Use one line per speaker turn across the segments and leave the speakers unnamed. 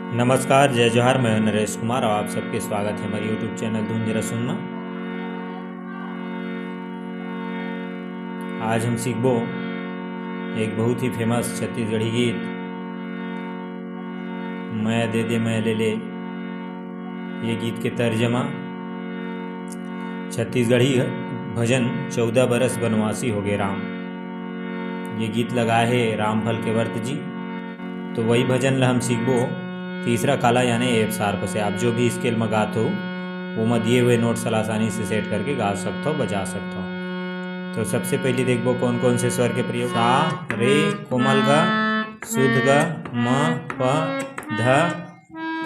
नमस्कार, जय जोहार। मैं नरेश कुमार और आप सबके स्वागत है हमारे यूट्यूब चैनल धुन जरा सुनना। आज हम सीखबो एक बहुत ही फेमस छत्तीसगढ़ी गीत मैं दे दे मैं ले ले। ये गीत के तर्जमा छत्तीसगढ़ी भजन 14 बरस बनवासी हो गए राम। ये गीत लगाए है रामफल के वर्त जी। तो वही भजन ला हम सीखबो तीसरा काला यानी एफ शार्प से। आप जो भी स्केल में गाते हो वो में दिए हुए नोट साल आसानी से सेट करके गा सकते हो, बजा सकते हो। तो सबसे पहले देखबो कौन कौन से स्वर के प्रयोग। सा, रे, कोमल ग, शुद्ध ग, म, प, ध,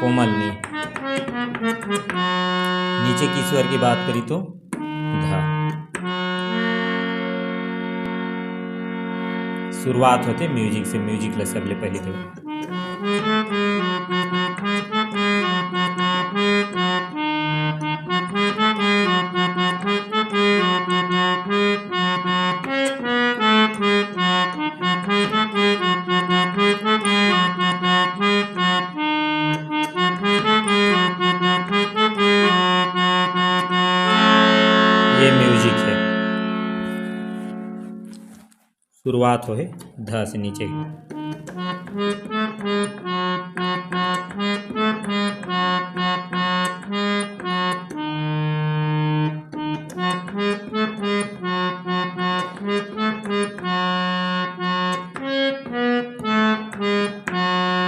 कोमल नी। नीचे की स्वर की बात करी तो ध। शुरुआत होते म्यूजिक से। म्यूजिक ला सबले पहले देखो। ये म्यूजिक है। शुरुआत हो है ध से नीचे।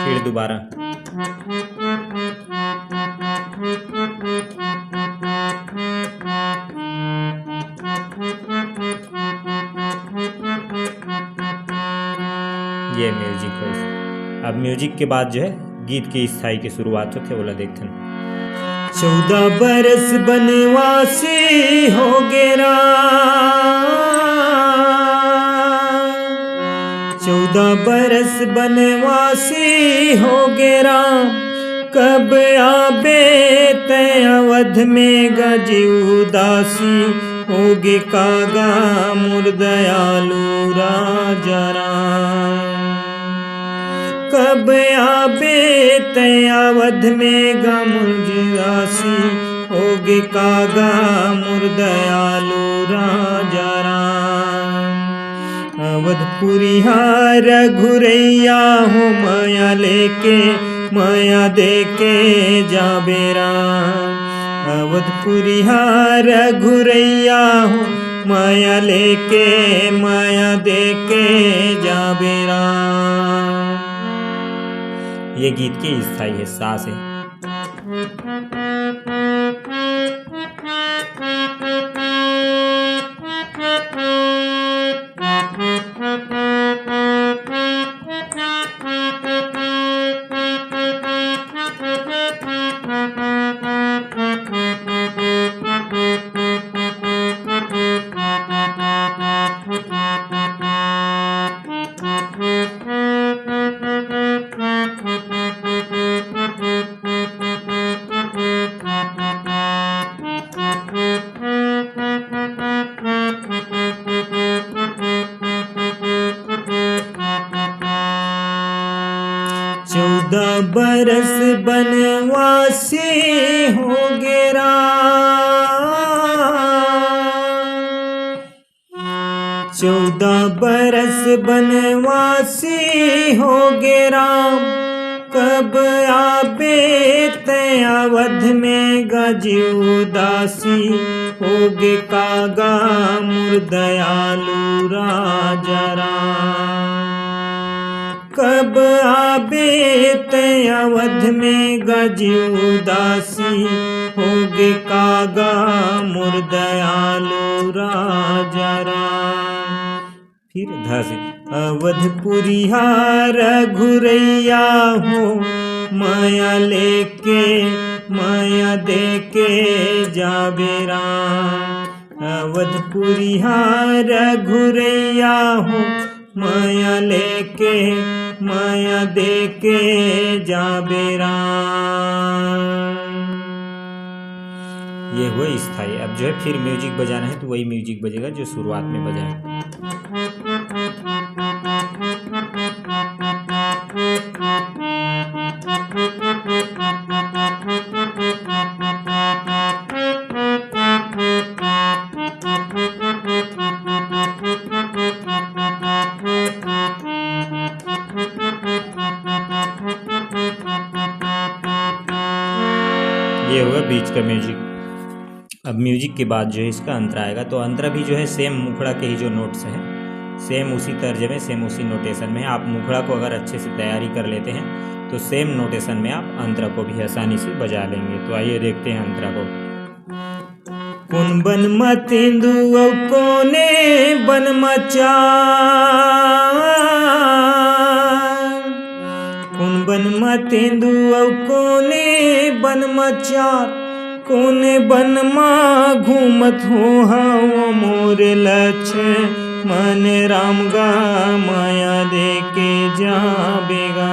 फिर दोबारा। ये म्यूजिक है। अब म्यूजिक के बाद जो है गीत की स्थाई की शुरुआत होते बोला देखते हैं। 14 बरस बनवासी हो गेरा, 14 बरस बनवासी हो गेरा। कब आबे तय अवध में गजी उदासी, होगे कागा मोर दयालु राजा राम। कब आबे तय अवध में गा मोर उदासी, होगे कागा मोर दयालु राजा राम। अवधपुरी हार घुरैया हो माया लेके, माया देके जाबे राम। अवधपुरी हार घुरैया हो माया लेके, माया देके जाबे राम। ये गीत की स्थाई है सा से। चौदह बरस बनवासी हो गेरा, 14 बरस बनवासी हो गेरा। कब आबे तय अवध में गजी उदासी, होगे कागा मोर दयालु राजा राम। कब आबे तय अवध में गजी उदासी, होगे कागा मोर दयालु राजा राम। फिर ध से। अवधपुरी हार घुरैया हो माया लेके, माया देके जाबे राम। अवधपुरी हार घुरैया हो माया लेके, माया देके जाबे राम। ये हुआ स्थाई। अब जो है फिर म्यूजिक बजाना है तो वही म्यूजिक बजेगा जो शुरुआत में बजा है। ये हुआ बीच का म्यूजिक। अब म्यूजिक के बाद जो है इसका अंतरा आएगा, तो अंतरा भी जो है सेम मुखड़ा के ही जो नोट्स हैं, सेम उसी तर्ज में, सेम उसी नोटेशन में। आप मुखड़ा को अगर अच्छे से तैयारी कर लेते हैं तो सेम नोटेशन में आप अंतरा को भी आसानी से बजा लेंगे। तो आइए देखते हैं अंतरा को। कौन बन तेंदु कोने बन चार, कौन बन तेंदु कोने बन चार, कोने बन घूमत हो हवा मोरे लक्ष्य मन राम गा माया दे के जाबेगा।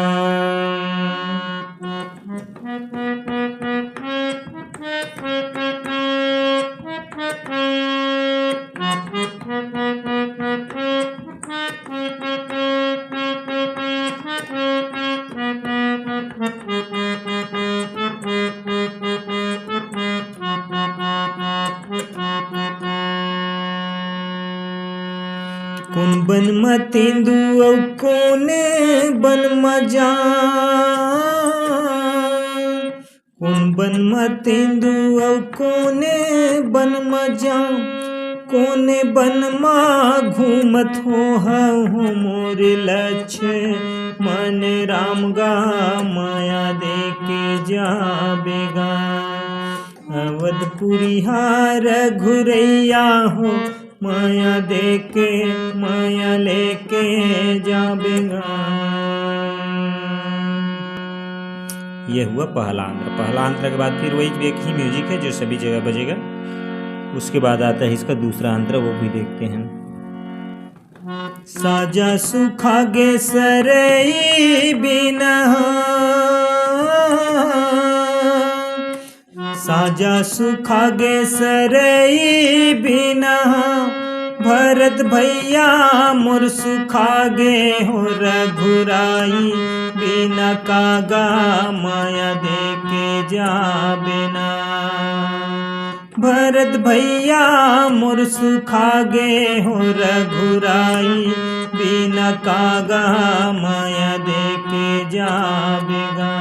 कौन बन तेंदु कोने बन जा, कौन बन तेंदु कोने बन जा, कोने बन घूमत हो मोर लक्ष्य मन राम गा माया दे के जाबेगा। अवधपुरी हार घुरैया हो माया दे के माया लेके जाबेगा। यह हुआ पहला अंतरा। पहला अंतरा के बाद फिर वही एक ही म्यूजिक है जो सभी जगह बजेगा। उसके बाद आता है इसका दूसरा अंतरा, वो भी देखते हैं। साजा सुखागे सरई बिना, साजा सुखागे सरई बिना, भरत भैया मोर सुखागे हो रघुराई बिना कागा माया दे के जाबेना। भरत भैया मोर सुखागे हो रघुराई बिना कागा माया दे के जाबेगा।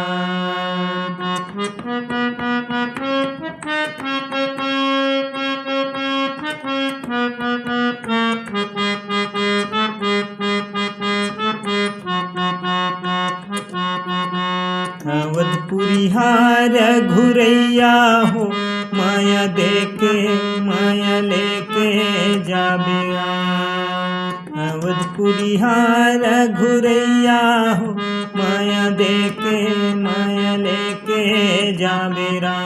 अवधपुरी हार घुरैया हो माया दे के माया लेके जाबेगा। अवधपुरी हार घुरैया हो माया दे के माया लेके जाबेगा।